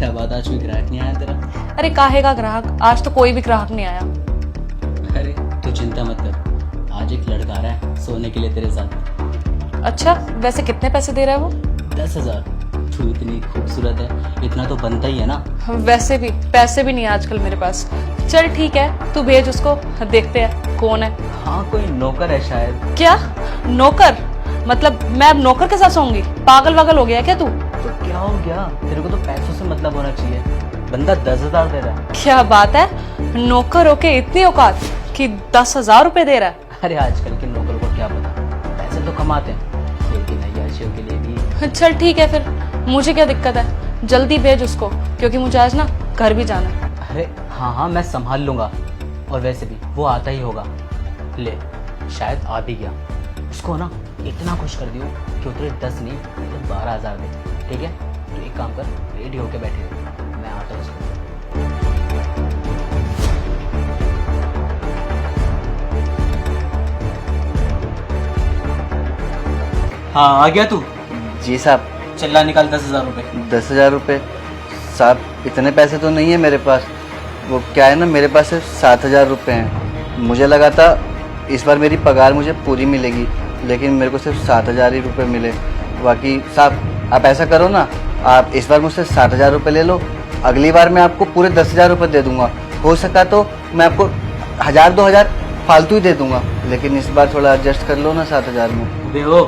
क्या बात, आज कोई ग्राहक नहीं आया तेरा? अरे काहे का ग्राहक, आज तो कोई भी ग्राहक नहीं आया। अरे तू चिंता मत कर, आज एक लड़का आ रहा है सोने के लिए तेरे साथ। अच्छा, वैसे कितने पैसे दे रहा है वो? 10,000। तू इतनी खूबसूरत है, इतना तो बनता ही है ना। वैसे भी पैसे भी नहीं है आजकल मेरे पास। चल ठीक है, तू भेज उसको, देखते हैं कौन है। हाँ कोई नौकर है शायद। क्या नौकर? मतलब मैं अब नौकर के साथ सोऊंगी? पागल वागल हो गया क्या तू? तो क्या हो गया, तेरे को तो पैसों से मतलब होना चाहिए। बंदा 10,000 दे रहा है। क्या बात है, नौकर होके इतनी औकात कि 10,000 रुपए दे रहा है? अरे आजकल के नौकर को क्या पता, पैसे तो कमाते हैं लेकिन अय्याशियों के लिए भी। चल ठीक है फिर, मुझे क्या दिक्कत है, जल्दी भेज उसको क्योंकि मुझे आज ना घर भी जाना है। अरे हाँ हाँ मैं संभाल लूंगा, और वैसे भी वो आता ही होगा। ले शायद आ भी गया। उसको ना इतना खुश कर दियो कि वो तेरे 10 नहीं तो 12,000 दे। ठीक है, तो एक काम कर, रेडी होके बैठे रहो, मैं आता हूँ उसको। हाँ आ गया तू? जी साहब। चल्ला निकाल 10,000 रुपये। 10,000 रुपये? साहब इतने पैसे तो नहीं है मेरे पास। वो क्या है ना, मेरे पास सिर्फ 7,000 रुपये हैं। मुझे लगा था इस बार मेरी पगार मुझे पूरी मिलेगी, लेकिन मेरे को सिर्फ 7,000 ही रुपये मिले। बाकी साहब आप ऐसा करो ना, आप इस बार मुझसे 7,000 रुपये ले लो, अगली बार मैं आपको पूरे 10,000 रुपये दे दूंगा। हो सका तो मैं आपको 1,000-2,000 फालतू ही दे दूंगा, लेकिन इस बार थोड़ा एडजस्ट कर लो ना 7,000 में। बेहो,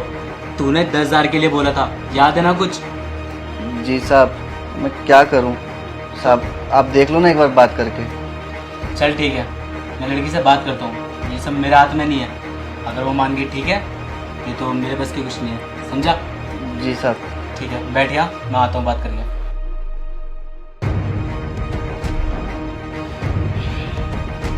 तूने 10,000 के लिए बोला था, याद है ना कुछ? जी साहब, मैं क्या करूं साहब, आप देख लो ना एक बार बात करके। चल ठीक है, मैं लड़की से बात करता हूँ, ये सब मेरे हाथ में नहीं है। अगर वो मान गई ठीक है, ये तो मेरे बस की कुछ नहीं है, समझा? जी साहब। ठीक है बैठ यहाँ, मैं आता हूँ बात करेंगे।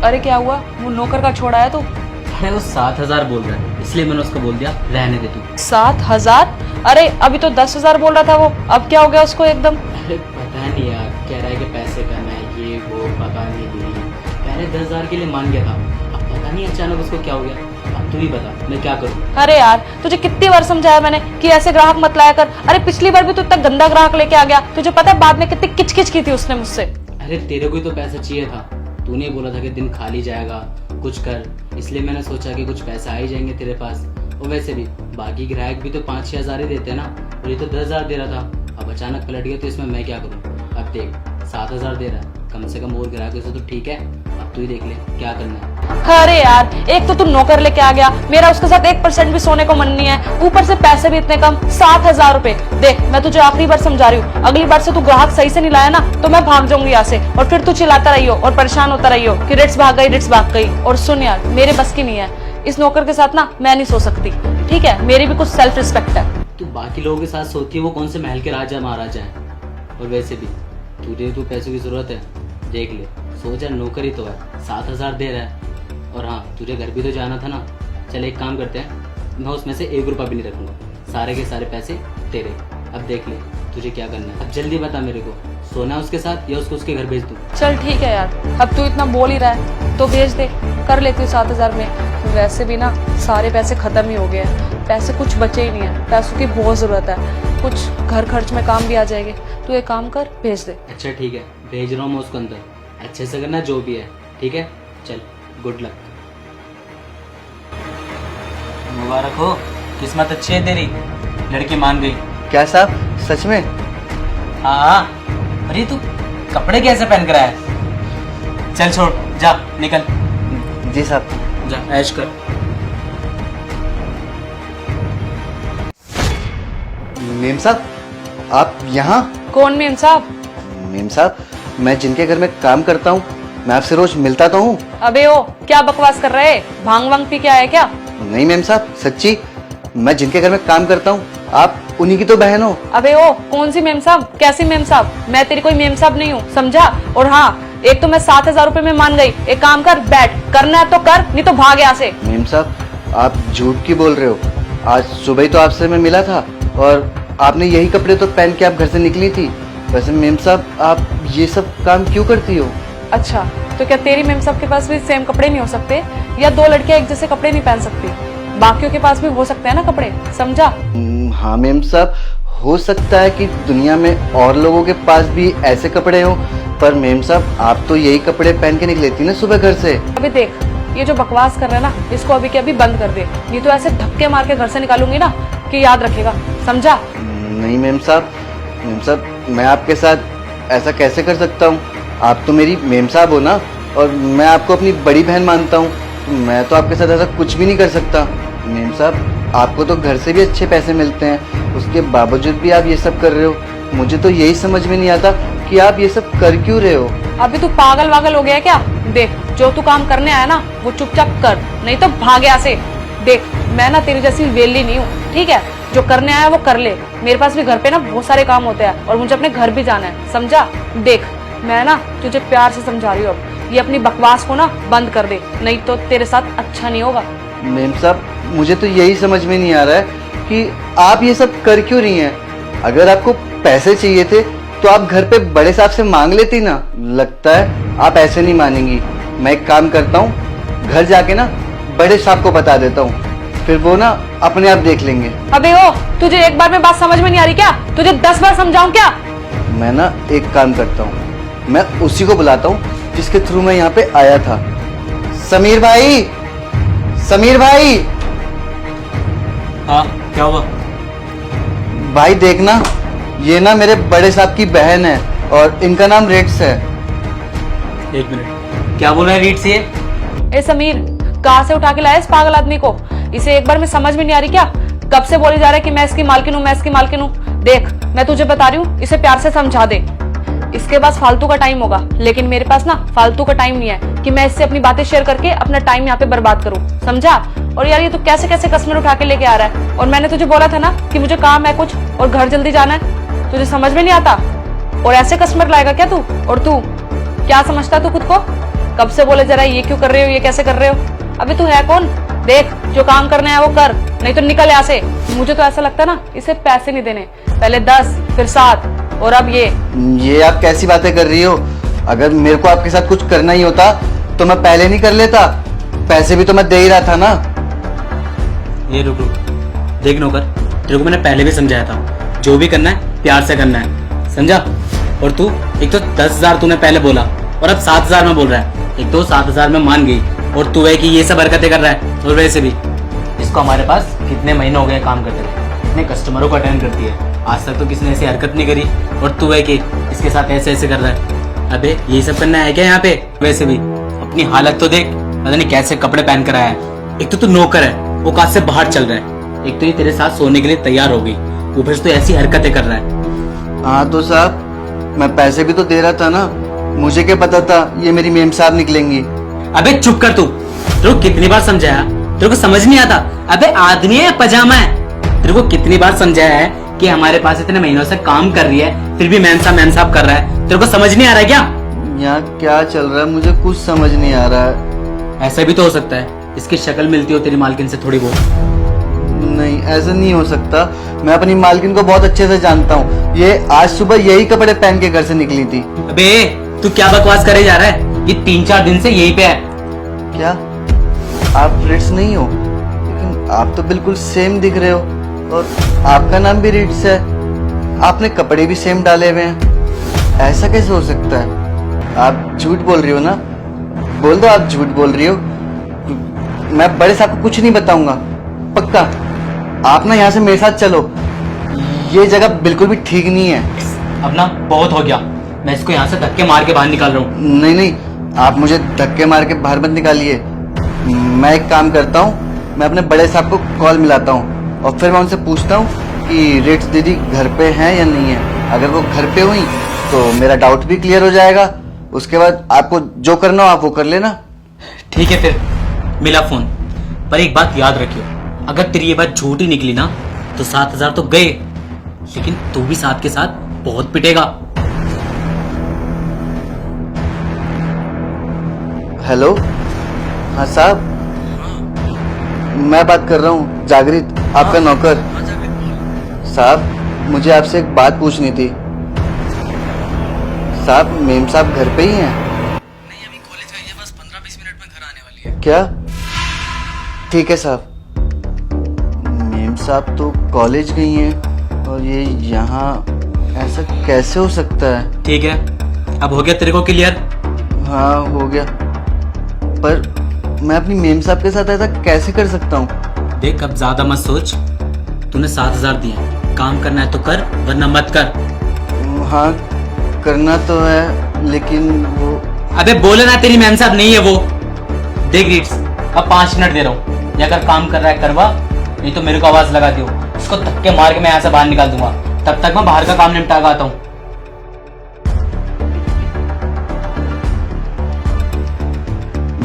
अरे क्या हुआ, वो नौकर का छोड़ा है तो? अरे वो 7,000 बोल रहा है, इसलिए मैंने उसको बोल दिया रहने दे तू। 7,000? अरे अभी तो 10,000 बोल रहा था वो, अब क्या हो गया उसको एकदम? अरे पता नहीं यार, कह रहा है कि पैसे करना है, ये वो पता नहीं नहीं। पहले 10,000 के लिए मान गया था, अब पता नहीं अचानक उसको क्या हो गया। अब तू ही बता मैं क्या करूँ? अरे यार तुझे कितनी बार समझाया मैंने कि ऐसे ग्राहक मत लाया कर। अरे पिछली बार भी तू इतना गंदा ग्राहक लेके आ गया, तुझे पता है बाद में कितनी किचकिच की थी उसने मुझसे। अरे तेरे को ही तो पैसा चाहिए था, तूने बोला था कि दिन खाली जाएगा कुछ कर, इसलिए मैंने सोचा कि कुछ पैसा आ ही जाएंगे तेरे पास। और वैसे भी बाकी ग्राहक भी तो 5-6 हज़ार ही देते हैं ना, और ये तो 10,000 दे रहा था। अब अचानक पलट गया तो इसमें मैं क्या करूँ? अब देख 7,000 दे रहा है, कम से कम और ग्राहकों से तो ठीक है। अब तू ही देख ले क्या करना है। अरे यार एक तो तू नौकर लेके आ गया, मेरा उसके साथ 1% भी सोने को मन नहीं है, ऊपर से पैसे भी इतने कम, 7,000 रुपए। देख मैं तुझे आखिरी बार समझा रही हूँ, अगली बार से तू ग्राहक सही से नहीं लाया ना तो मैं भाग जाऊंगी यहाँ से, और फिर तू चिल्लाता रहियो और परेशान होता रहियो कि रिट्स भाग गई रिट्स भाग गई। और सुन यार, मेरे बस की नहीं है, इस नौकर के साथ ना मैं नहीं सो सकती, ठीक है? मेरी भी कुछ सेल्फ रिस्पेक्ट है। तू बाकी लोगों के साथ सोती है, वो कौन से महल के राजा महाराजा है? और वैसे भी तुझे तो पैसों की जरूरत है, देख ले, सोच यार नौकरी तो है, 7,000 दे रहा है। और हाँ तुझे घर भी तो जाना था ना। चल एक काम करते हैं, मैं उसमें से 1 रुपया भी नहीं रखूंगा, सारे के सारे पैसे तेरे। अब देख ले तुझे क्या करना है, अब जल्दी बता मेरे को, सोना उसके साथ या उसको उसके घर भेज दूँ? चल ठीक है यार, अब तू इतना बोल ही रहा है तो भेज दे, कर लेती हूँ 7,000 में। वैसे भी ना सारे पैसे खत्म ही हो गए हैं, पैसे कुछ बचे ही नहीं है, पैसों की बहुत जरूरत है, कुछ घर खर्च में काम भी आ जाएंगे। तू एक काम कर, भेज दे। अच्छा ठीक है, भेज रहा हूँ मैं उसको अंदर, अच्छे से करना जो भी है, ठीक है? चल गुड लक। मुबारक हो, किस्मत अच्छी है तेरी, लड़की मान गई। क्या साहब सच में? हाँ अरे तू कपड़े कैसे पहन कर आया है? चल छोड़, जा निकल। जी साहब। जा ऐश कर। मेम साहब आप यहाँ? कौन मेम साहब? मेम साहब मैं जिनके घर में काम करता हूँ, मैं आपसे रोज मिलता तो हूँ। अबे ओ क्या बकवास कर रहे, भांग वांग पी के आया क्या? नहीं मेम साहब सच्ची, मैं जिनके घर में काम करता हूँ आप उन्हीं की तो बहन हो। अबे ओ कौन सी मेम साहब, कैसी मेम साहब? मैं तेरी कोई मेम साहब नहीं हूँ, समझा? और हाँ एक तो मैं 7,000 रुपए में मान गई, एक काम कर बैठ, करना है तो कर, नहीं तो भाग यहाँ से। मेम साहब आप झूठ क्यों बोल रहे हो? आज सुबह ही तो आपसे मैं मिला था और आपने यही कपड़े तो पहन के आप घर से निकली थी। वैसे मेम साहब आप ये सब काम क्यों करती हो? अच्छा तो क्या तेरी मेम साहब के पास भी सेम कपड़े नहीं हो सकते, या 2 लड़कियां एक जैसे कपड़े नहीं पहन सकती? बाकियों के पास भी हो सकते हैं ना कपड़े, समझा? हाँ मेम साहब हो सकता है कि दुनिया में और लोगों के पास भी ऐसे कपड़े हो, पर मेम साहब आप तो यही कपड़े पहन के निकली थी ना सुबह घर से। अभी देख, ये जो बकवास कर रहा है ना, इसको अभी के अभी बंद कर दे, नहीं तो ऐसे धक्के मार के घर से निकालूंगी ना कि याद रखेगा, समझा? नहीं मेम साहब मैं आपके साथ ऐसा कैसे कर सकता हूँ? आप तो मेरी मेम साहब हो ना, और मैं आपको अपनी बड़ी बहन मानता हूँ, तो मैं तो आपके साथ ऐसा कुछ भी नहीं कर सकता। मेम साहब आपको तो घर से भी अच्छे पैसे मिलते हैं, उसके बावजूद भी आप ये सब कर रहे हो। मुझे तो यही समझ में नहीं आता कि आप ये सब कर क्यों रहे हो। अभी तू पागल वागल हो गया है क्या? देख, जो तू काम करने आया ना वो चुपचाप कर, नहीं तो भाग यहाँ से। देख, मैं ना तेरी जैसी वेली नहीं हूँ, ठीक है? जो करने आया वो कर ले, मेरे पास भी घर पे ना बहुत सारे काम होते हैं और मुझे अपने घर भी जाना है, समझा? देख, मैं ना तुझे प्यार से समझा रही हूँ, अब ये अपनी बकवास को ना बंद कर दे, नहीं तो तेरे साथ अच्छा नहीं होगा। मेम साहब मुझे तो यही समझ में नहीं आ रहा है कि आप ये सब कर क्यों रही हैं। अगर आपको पैसे चाहिए थे तो आप घर पे बड़े साहब से मांग लेती ना। लगता है आप ऐसे नहीं मानेंगी। मैं एक काम करता हूँ, घर जाके ना बड़े साहब को बता देता हूँ, फिर वो ना अपने आप देख लेंगे। अबे ओ, तुझे एक बार में बात समझ में नहीं आ रही क्या? तुझे 10 बार समझाऊं क्या? मैं ना एक काम करता हूँ, मैं उसी को बुलाता हूँ जिसके थ्रू मैं यहाँ पे आया था। समीर भाई, समीर भाई। हाँ क्या हुआ? भाई देखना, ये ना मेरे बड़े साहब की बहन है और इनका नाम रेट्स है। एक मिनट, क्या बोल रहा है रीट से? ए समीर, कहाँ से उठा के लाया इस पागल आदमी को? इसे एक बार में समझ में नहीं आ रही क्या? कब से बोले जा रहा है कि मैं इसकी मालकिन हूँ, मैं इसकी मालकिन हूँ। देख, मैं तुझे बता रही हूँ, इसे प्यार से समझा दे। इसके पास फालतू का टाइम होगा, लेकिन मेरे पास ना फालतू का टाइम नहीं है कि मैं इससे अपनी बातें शेयर करके अपना टाइम यहाँ पे बर्बाद करूँ, समझा? और यार ये तो कैसे कैसे कस्टमर उठा के लेके आ रहा है, और मैंने तुझे बोला था ना कि मुझे काम है कुछ और घर जल्दी जाना है। तुझे समझ में नहीं आता? और ऐसे कस्टमर लाएगा क्या तू? और तू क्या समझता तू खुद को? कब से बोले जरा ये क्यों कर रहे हो, ये कैसे कर रहे हो? अबे तू है कौन? देख, जो काम करना है वो कर, नहीं तो निकल यहाँ से। मुझे तो ऐसा लगता है ना, इसे पैसे नहीं देने, पहले 10 फिर 7 और अब ये आप कैसी बातें कर रही हो? अगर मेरे को आपके साथ कुछ करना ही होता तो मैं पहले नहीं कर लेता। पैसे भी तो मैं दे ही रहा था ना। ये रुक रुक, देख नौकर, तेरे को मैंने पहले भी समझाया था, जो भी करना है प्यार से करना है, समझा? और तू एक तो 10,000 तूने पहले बोला और अब 7,000 में बोल रहा है। एक तो 7,000 में मान गई और तू है कि ये सब हरकतें कर रहा है। और वैसे भी इसको हमारे पास कितने महीने हो गए काम करते हुए, इतने कस्टमरों को अटेंड करती है, आज तक तो किसी ने ऐसी हरकत नहीं करी, और तू है कि इसके साथ ऐसे ऐसे कर रहा है। अबे यही सब करना है क्या यहाँ पे? वैसे भी अपनी हालत तो देख, पता नहीं कैसे कपड़े पहन कर आया है। एक तो तू नौकर है, वो काज से बाहर चल रहा है, एक तो ये तेरे साथ सोने के लिए तैयार हो गई, ऊपर से तो ऐसी हरकतें कर रहा है। हाँ तो साहब मैं पैसे भी तो दे रहा था ना, मुझे क्या पता था ये मेरी मेम साहब निकलेंगी। अबे चुप कर तू, तेरे को कितनी बार समझाया, तेरे को समझ नहीं आता? अबे आदमी है पजामा है, तेरे को कितनी बार समझाया है कि हमारे पास इतने महीनों से काम कर रही है, फिर भी मैम साहब कर रहा है। तेरे को समझ नहीं आ रहा है क्या? यहाँ क्या चल रहा है मुझे कुछ समझ नहीं आ रहा है। ऐसा भी तो हो सकता है इसकी शक्ल मिलती हो तेरी मालकिन से थोड़ी बहुत। नहीं ऐसा नहीं हो सकता, मैं अपनी मालकिन को बहुत अच्छे से जानता हूँ। ये आज सुबह यही कपड़े पहन के घर से निकली थी। अबे तू क्या बकवास करे जा रहा है? ये 3-4 दिन से यहीं पे है। क्या आप रिट्स नहीं हो? लेकिन आप तो बिल्कुल सेम दिख रहे हो और आपका नाम भी रिट्स है, आपने कपड़े भी सेम डाले हुए हैं। ऐसा कैसे हो सकता है? आप झूठ बोल रही हो ना? बोल दो आप झूठ बोल रही हो। मैं बड़े साहब को कुछ नहीं बताऊंगा, पक्का। आप ना यहाँ से मेरे साथ चलो, ये जगह बिल्कुल भी ठीक नहीं है। अब ना बहुत हो गया, मैं इसको यहाँ से धक्के मार के बाहर निकाल रहा हूँ। नहीं नहीं, आप मुझे धक्के मार के बाहर मत निकालिए। मैं एक काम करता हूँ, मैं अपने बड़े साहब को कॉल मिलाता हूँ और फिर मैं उनसे पूछता हूँ कि रेट्स दीदी घर पे हैं या नहीं है। अगर वो घर पे हुई तो मेरा डाउट भी क्लियर हो जाएगा। उसके बाद आपको जो करना हो आप वो कर लेना। ठीक है फिर मिला फोन, पर एक बात याद रखियो, अगर तेरी ये बात झूठी निकली ना तो 7,000 तो गए, लेकिन तू भी साथ के साथ बहुत पिटेगा। हेलो, हाँ साहब, मैं बात कर रहा हूँ जागृत, आपका नौकर। साहब मुझे आपसे एक बात पूछनी थी। साहब मेम साहब घर पे ही हैं? नहीं अभी कॉलेज गई है, बस 15-20 मिनट में घर आने वाली है। क्या? ठीक है साहब। मेम साहब तो कॉलेज गई हैं, और ये यहाँ ऐसा कैसे हो सकता है? ठीक है, अब हो गया तेरे को क्लियर? हाँ हो गया, पर मैं अपनी मेम साहब के साथ ऐसा कैसे कर सकता हूँ? देख, अब ज्यादा मत सोच। तूने 7,000 दिए, काम करना है तो कर, वरना मत कर। हाँ करना तो है, लेकिन वो अबे बोले ना, तेरी मैम साहब नहीं है वो। देख रीट्स, अब 5 मिनट दे रहा हूँ, या अगर काम कर रहा है करवा, नहीं तो मेरे को आवाज लगा दियो, उसको धक्के मार के मैं यहाँ से बाहर निकाल दूंगा। तब तक मैं बाहर का काम निपटा के आता हूँ।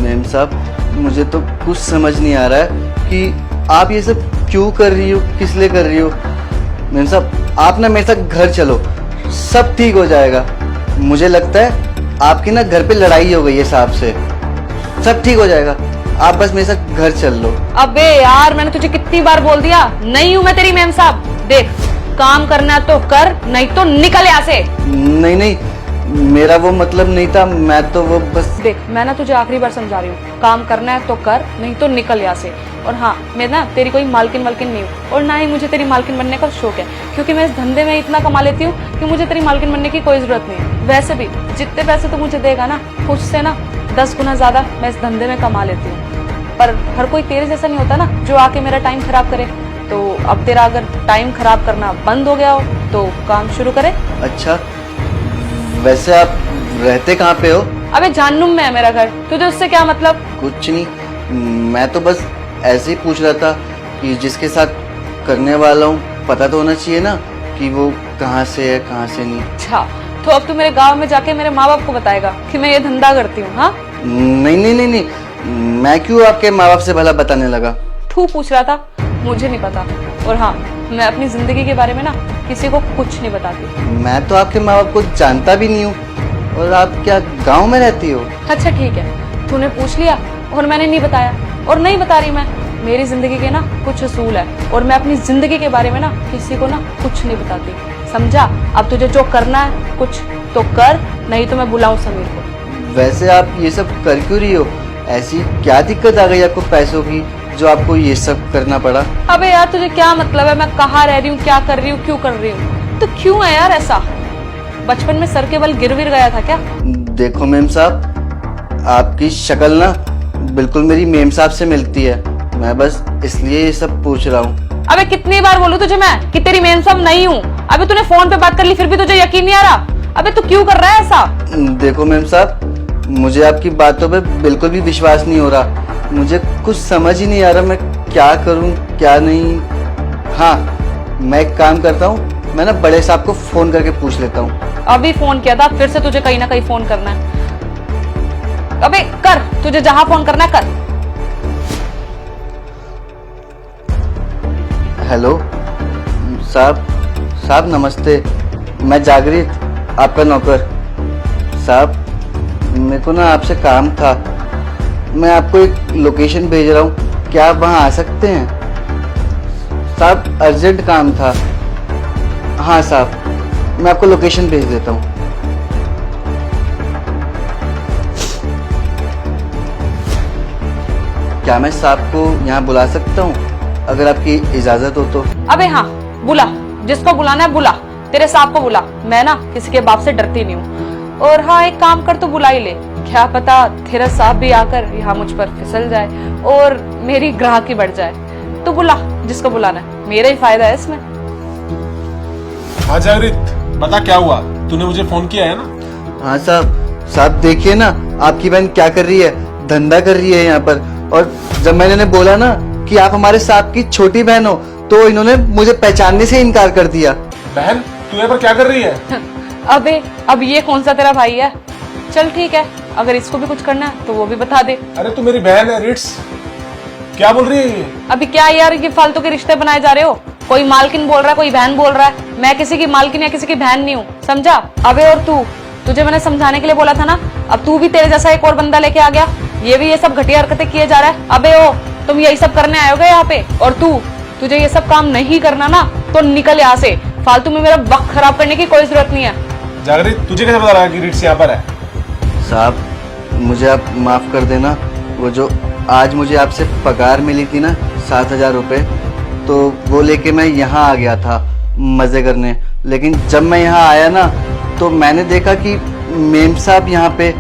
मेम साहब, मुझे तो कुछ समझ नहीं आ रहा है कि आप ये सब क्यों कर रही हो, किस लिए कर रही हो। मेम साहब, आप ना मेरे साथ घर चलो, सब ठीक हो जाएगा। मुझे लगता है आपकी ना घर पे लड़ाई हो गई है साहब से, सब ठीक हो जाएगा। आप बस मेरे साथ घर चल लो। अबे यार, मैंने तुझे कितनी बार बोल दिया, नहीं हूं मैं तेरी मेम साहब। देख, काम करना है तो कर, नहीं तो निकल यहाँ से। नहीं नहीं, मेरा वो मतलब नहीं था, मैं तो वो बस। देख, मैं ना तुझे आखिरी बार समझा रही हूँ, काम करना है तो कर, नहीं तो निकल यहाँ से। और हाँ, मैं ना तेरी कोई मालकिन नहीं हूँ, और ना ही मुझे तेरी मालकिन बनने का शौक है, क्योंकि मैं इस धंधे में इतना कमा लेती हूँ कि मुझे तेरी मालकिन बनने की कोई जरूरत नहीं है। वैसे भी जितने पैसे तू मुझे देगा ना, उससे ना 10 गुना ज्यादा मैं इस धंधे में कमा लेती हूँ। पर हर कोई तेरे जैसा नहीं होता ना, जो आके मेरा टाइम खराब करे। तो अब तेरा अगर टाइम खराब करना बंद हो गया हो तो काम शुरू करे। अच्छा, वैसे आप रहते कहाँ पे हो? अबे जानूम में है मेरा घर, तुझे उससे क्या मतलब? कुछ नहीं, मैं तो बस ऐसे ही पूछ रहा था कि जिसके साथ करने वाला हूँ पता तो होना चाहिए ना कि वो कहाँ से है, कहाँ से नहीं। अच्छा, तो अब तू मेरे गांव में जाके मेरे माँ बाप को बताएगा कि मैं ये धंधा करती हूँ? हाँ, नहीं नहीं नहीं नहीं, मैं क्यों आपके माँ बाप से भला बताने लगा? तू पूछ रहा था, मुझे नहीं पता। और हाँ, मैं अपनी जिंदगी के बारे में ना किसी को कुछ नहीं बताती। मैं तो आपके माँ बाप को जानता भी नहीं हूँ। और आप क्या गांव में रहती हो? अच्छा ठीक है, तूने पूछ लिया और मैंने नहीं बताया, और नहीं बता रही मैं। मेरी जिंदगी के ना कुछ असूल है, और मैं अपनी जिंदगी के बारे में ना किसी को ना कुछ नहीं बताती, समझा? अब तुझे जो करना है कुछ तो कर, नहीं तो मैं बुलाऊं समीर को। वैसे आप ये सब कर क्यों रही हो? ऐसी क्या दिक्कत आ गई आपको पैसों की जो आपको ये सब करना पड़ा? अबे यार, तुझे क्या मतलब है मैं कहाँ रह रही हूँ, क्या कर रही हूँ, क्यों कर रही हूँ? तो क्यों है यार ऐसा? बचपन में सर के बल गिर गया था क्या? देखो मेम साहब, आपकी शक्ल ना बिल्कुल मेरी मेम साहब से मिलती है, मैं बस इसलिए ये सब पूछ रहा हूँ। अबे कितनी बार बोलूं तुझे मैं कि तेरी मेम साहब नहीं हूँ? अबे तूने फोन पे बात कर ली, फिर भी तुझे यकीन नहीं आ रहा? अबे तू क्यों कर रहा है ऐसा? देखो मेम साहब, मुझे आपकी बातों पे बिल्कुल भी विश्वास नहीं हो रहा। मुझे कुछ समझ ही नहीं आ रहा मैं क्या करूं क्या नहीं। हाँ, मैं एक काम करता हूँ, मैं ना बड़े साहब को फोन करके पूछ लेता हूँ। अभी फोन किया था, फिर से तुझे कहीं ना कहीं फोन करना है। अबे कर, तुझे जहां फोन करना है कर। हेलो साहब, साहब नमस्ते, मैं जागृत, आपका नौकर। साहब, मेरे को ना आपसे काम था, मैं आपको एक लोकेशन भेज रहा हूँ, क्या आप वहाँ आ सकते हैं? साहब अर्जेंट काम था। हाँ साहब, मैं आपको लोकेशन भेज देता हूँ। क्या मैं साहब को यहाँ बुला सकता हूँ, अगर आपकी इजाजत हो तो? अबे हाँ, बुला, जिसको बुलाना है बुला, तेरे साहब को बुला। मैं ना किसी के बाप से डरती नहीं हूँ। और हाँ, एक काम कर, तो बुला ही ले, क्या पता तेरा साहब भी आकर यहाँ मुझ पर फिसल जाए और मेरी ग्राहकी बढ़ जाए। तो बुला जिसको बुलाना है, मेरा ही फायदा है इसमें। हाँ जागृत, बता क्या हुआ? तूने मुझे फोन किया है ना? हाँ साहब, साहब देखिए ना आपकी बहन क्या कर रही है, धंधा कर रही है यहाँ पर। और जब मैंने इन्हें बोला ना कि आप हमारे साहब की छोटी बहन हो, तो इन्होंने मुझे पहचानने से इनकार कर दिया। बहन, तू यहाँ पर क्या कर रही है? अबे अब ये कौन सा तेरा भाई है? चल ठीक है, अगर इसको भी कुछ करना है तो वो भी बता दे। अरे तू मेरी बहन है रिट्स, क्या बोल रही है ये? अभी क्या यार, ये फालतू के रिश्ते बनाए जा रहे हो? कोई मालकिन बोल रहा है, कोई बहन बोल रहा है। मैं किसी की मालकिन या किसी की बहन नहीं हूँ, समझा? अबे और तू, तुझे मैंने समझाने के लिए बोला था ना, अब तू भी तेरे जैसा एक और बंदा लेके आ गया, ये भी ये सब घटिया हरकतें किए जा रहा है। अबे ओ, तुम यही सब करने आए हो यहाँ पे? और तुझे ये सब काम नहीं करना ना तो निकल यहाँ से, फालतू में मेरा वक्त खराब करने की कोई जरूरत नहीं है। जागृत, तुझे कैसे पता लगा कि रिट्स यहाँ पर है? साहब मुझे आप माफ कर देना, वो जो आज मुझे आपसे पगार मिली थी ना 7,000 रुपये, तो वो लेके मैं यहाँ आ गया था। मज़े करने। लेकिन जब मैं यहाँ आया ना तो मैंने देखा कि मेम साहब यहाँ पे,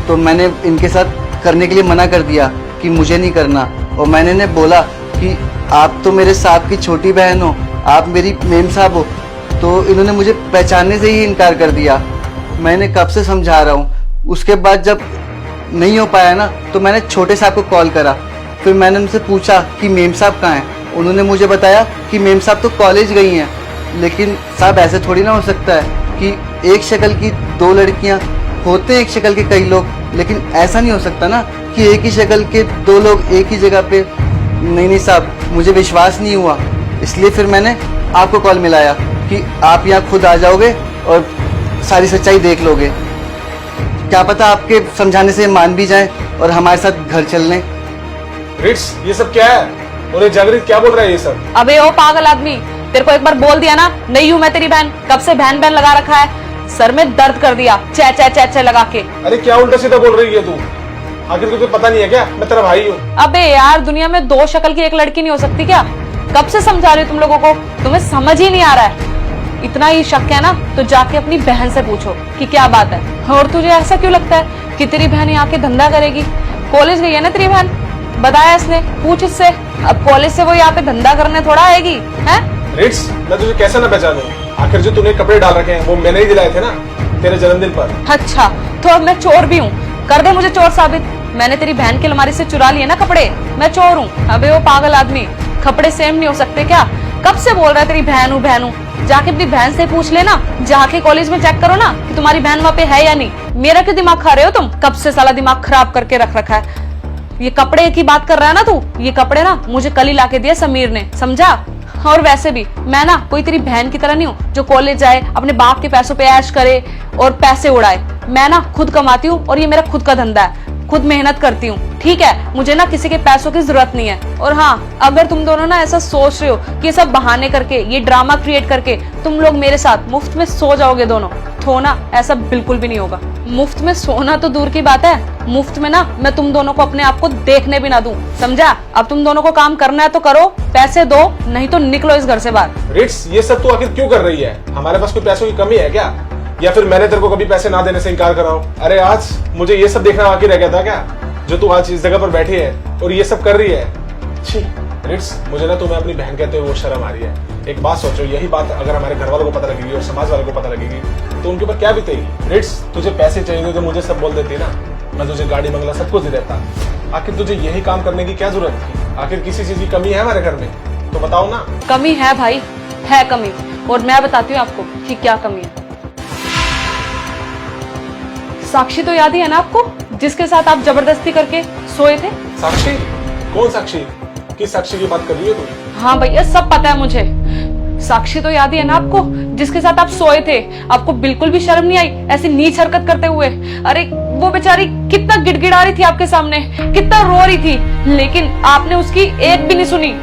तो मैंने इनके साथ करने के लिए मना कर दिया कि मुझे नहीं करना। और मैंने इन्हें बोला कि आप तो मेरे साहब की छोटी बहन हो, आप मेरी मेम साहब हो। तो इन्होंने मुझे पहचानने से ही इनकार कर दिया। मैंने कब से समझा रहा हूँ। उसके बाद जब नहीं हो पाया ना तो मैंने छोटे साहब को कॉल करा। फिर मैंने उनसे पूछा कि मेम साहब कहाँ हैं। उन्होंने मुझे बताया कि मेम साहब तो कॉलेज गई हैं। लेकिन साहब ऐसे थोड़ी ना हो सकता है कि एक शक्ल की दो लड़कियां, होते हैं एक शक्ल के कई लोग, लेकिन ऐसा नहीं हो सकता ना कि एक ही शक्ल के दो लोग एक ही जगह पे। नहीं साहब, मुझे विश्वास नहीं हुआ, इसलिए फिर मैंने आपको कॉल मिलाया कि आप यहाँ खुद आ जाओगे और सारी सच्चाई देख लोगे। क्या पता आपके समझाने से मान भी जाए और हमारे साथ घर चल लें। रिट्स, ये सब क्या है? और ये जागृत क्या बोल रहा है ये सब? अबे ओ पागल आदमी, तेरे को एक बार बोल दिया ना, नहीं हूँ मैं तेरी बहन। कब से बहन बहन लगा रखा है, सर में दर्द कर दिया चे चे चे चे लगा के। अरे क्या उल्टा सीधा बोल रही है तू? आखिर तुझे पता नहीं है क्या मैं तेरा भाई हूँ? अबे यार, दुनिया में दो शक्ल की एक लड़की नहीं हो सकती क्या? कब से समझा रही हूँ तुम लोगों को, तुम्हें समझ ही नहीं आ रहा है। इतना ही शक है ना तो जाके अपनी बहन से पूछो कि क्या बात है। और तुझे ऐसा क्यों लगता है कि तेरी बहन यहाँ के धंधा करेगी? कॉलेज गई है ना तेरी बहन, बताया इसने, पूछ इससे। अब कॉलेज से वो यहाँ पे धंधा करने थोड़ा आएगी है? रिट्स, मैं तुझे कैसे ना पहचानूं? आखिर जो तूने कपड़े डाल रखे हैं वो मैंने ही दिलाए थे ना तेरे जन्मदिन पर। अच्छा, तो अब मैं चोर भी हूँ? कर दे मुझे चोर साबित। मैंने तेरी बहन की अलमारी से चुरा लिए ना कपड़े, मैं चोर हूँ? अबे वो पागल आदमी, कपड़े सेम नहीं हो सकते क्या? कब से बोल रहा है तेरी बहन हूँ बहन हूँ? जाके अपनी बहन से पूछ लेना, जाके कॉलेज में चेक करो ना कि तुम्हारी बहन वहाँ पे है या नहीं। मेरा क्यों दिमाग खा रहे हो तुम? कब से साला दिमाग खराब करके रख रखा है। ये कपड़े की बात कर रहा है ना तू, ये कपड़े ना मुझे कल ही लाके दिए समीर ने, समझा? और वैसे भी मैं ना कोई तेरी बहन की तरह नहीं हूँ जो कॉलेज जाए, अपने बाप के पैसों पे ऐश करे और पैसे उड़ाए। मैं ना खुद कमाती हूँ और ये मेरा खुद का धंधा है, खुद मेहनत करती हूँ, ठीक है? मुझे ना किसी के पैसों की जरूरत नहीं है। और हाँ, अगर तुम दोनों ना ऐसा सोच रहे हो कि सब बहाने करके, ये ड्रामा क्रिएट करके तुम लोग मेरे साथ मुफ्त में सो जाओगे दोनों, तो ना ऐसा बिल्कुल भी नहीं होगा। मुफ्त में सोना तो दूर की बात है, मुफ्त में ना मैं तुम दोनों को अपने आप को देखने भी ना दूं, समझा? अब तुम दोनों को काम करना है तो करो, पैसे दो, नहीं तो निकलो इस घर से बाहर। रिट्स, ये सब तू आखिर क्यों कर रही है? हमारे पास कोई पैसों की कमी है क्या? या फिर मैंने तेरे को कभी पैसे ना देने से इनकार करा हो? अरे आज मुझे ये सब देखना बाकी रह गया था क्या, जो तू आज इस जगह पर बैठी है और ये सब कर रही है? छी रिट्स, मुझे ना तुम्हें अपनी बहन कहते हुए वो शर्म आ रही है। एक बात सोचो, यही बात अगर हमारे घर वालों को पता लगेगी और समाज वालों को पता लगेगी तो उनके ऊपर क्या बीतेगी? रिट्स, तुझे पैसे चाहिए तो मुझे सब बोल देती ना, मैं तुझे गाड़ी बंगला सब कुछ दे देता। आखिर तुझे यही काम करने की क्या जरूरत थी? आखिर किसी चीज की कमी है हमारे घर में तो बताओ ना। कमी है भाई, है कमी, और मैं बताती हूँ आपको कि क्या कमी है। साक्षी तो याद ही है ना आपको, जिसके साथ आप जबरदस्ती करके सोए थे? साक्षी? कौन साक्षी? किस साक्षी की बात कर रही हो तुम? हाँ भैया, सब पता है मुझे। साक्षी तो याद ही है ना आपको, जिसके साथ आप सोए थे? आपको बिल्कुल भी शर्म नहीं आई ऐसी नीच हरकत करते हुए? अरे वो बेचारी कितना गिड़गिड़ा रही थी आपके सामने, कितना रो रही थी, लेकिन आपने उसकी एक भी नहीं सुनी।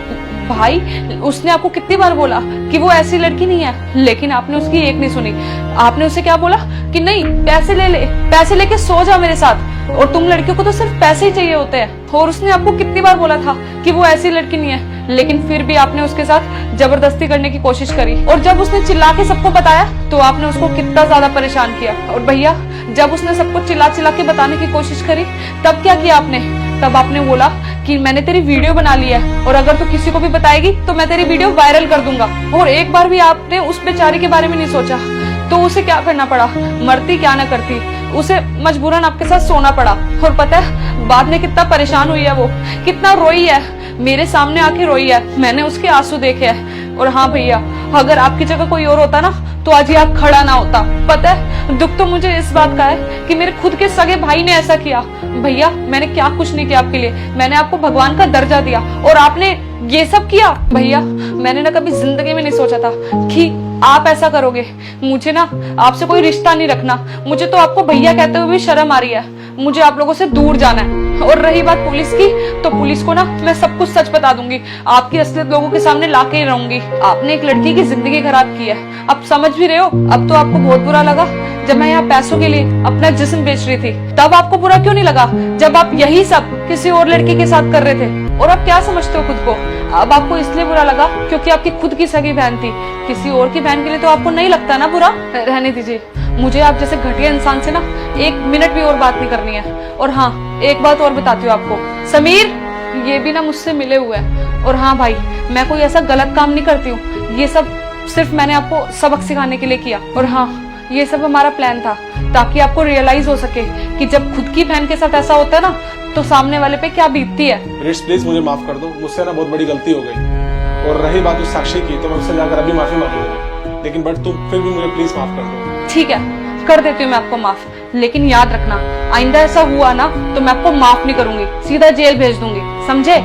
भाई, उसने आपको कितनी बार बोला कि वो ऐसी लड़की नहीं है, लेकिन आपने उसकी एक नहीं सुनी। आपने उसे क्या बोला कि नहीं पैसे ले ले, पैसे लेके सो जा मेरे साथ, और तुम लड़कियों को तो सिर्फ पैसे ही चाहिए होते हैं। और उसने आपको कितनी बार बोला था कि वो ऐसी लड़की नहीं है, लेकिन फिर भी आपने उसके साथ जबरदस्ती करने की कोशिश करी। और जब उसने चिल्ला के सबको बताया तो आपने उसको कितना ज्यादा परेशान किया। और भैया, जब उसने सबको चिल्ला चिल्ला के बताने की कोशिश करी तब क्या किया आपने? तब आपने बोला कि मैंने तेरी वीडियो बना ली है और अगर तू किसी को भी बताएगी तो मैं तेरी वीडियो वायरल कर दूंगा। और एक बार भी आपने उस बेचारी के बारे में नहीं सोचा। तो उसे क्या करना पड़ा, मरती क्या ना करती, उसे मजबूरन आपके साथ सोना पड़ा। और पता है बाद में कितना परेशान हुई है वो, कितना रोई है, मेरे सामने आके रोई है, मैंने उसके आंसू देखे हैं। और हाँ भैया, अगर आपकी जगह कोई और होता ना तो आज ये आप खड़ा ना होता। पता है दुख तो मुझे इस बात का है कि मेरे खुद के सगे भाई ने ऐसा किया। भैया, मैंने क्या कुछ नहीं किया आपके लिए, मैंने आपको भगवान का दर्जा दिया और आपने ये सब किया। भैया, मैंने ना कभी जिंदगी में नहीं सोचा था कि आप ऐसा करोगे। मुझे ना आपसे कोई रिश्ता नहीं रखना, मुझे तो आपको भैया कहते हुए भी शर्म आ रही है। मुझे आप लोगों से दूर जाना है। और रही बात पुलिस की, तो पुलिस को ना मैं सब कुछ सच बता दूंगी, आपकी असलियत लोगों के सामने लाके ही रहूंगी। आपने एक लड़की की जिंदगी खराब की है, अब समझ भी रहे हो। अब तो आपको बहुत बुरा लगा जब मैं यहाँ पैसों के लिए अपना जिस्म बेच रही थी, तब आपको बुरा क्यों नहीं लगा जब आप यही सब किसी और लड़की के साथ कर रहे थे? और अब क्या समझते हो खुद को? अब आपको इसलिए बुरा लगा क्योंकि आपकी खुद की सगी बहन थी, किसी और की बहन के लिए तो आपको नहीं लगता ना बुरा? रहने दीजिए, मुझे आप जैसे घटिया इंसान से ना 1 मिनट भी और बात नहीं करनी है। और हाँ, एक बात और बताती हूँ आपको, समीर ये भी ना मुझसे मिले हुए हैं। और हाँ भाई, मैं कोई ऐसा गलत काम नहीं करती हूँ, ये सब सिर्फ मैंने आपको सबक सिखाने के लिए किया। और हाँ, ये सब हमारा प्लान था ताकि आपको रियलाइज हो सके कि जब खुद की बहन के साथ ऐसा होता है ना तो सामने वाले पे क्या बीतती है। रिट्स प्लीज मुझे माफ कर दो, मुझसे ना बहुत बड़ी गलती हो गई। और रही बात उस साक्षी की, तो मैं उससे जाकर अभी माफी मांगूंगा, लेकिन बट तुम फिर भी मुझे प्लीज माफ कर दो। ठीक है, कर देती हूँ मैं आपको माफ, लेकिन याद रखना आइंदा ऐसा हुआ ना तो मैं आपको माफ नहीं करूंगी, सीधा जेल भेज दूंगी, समझे?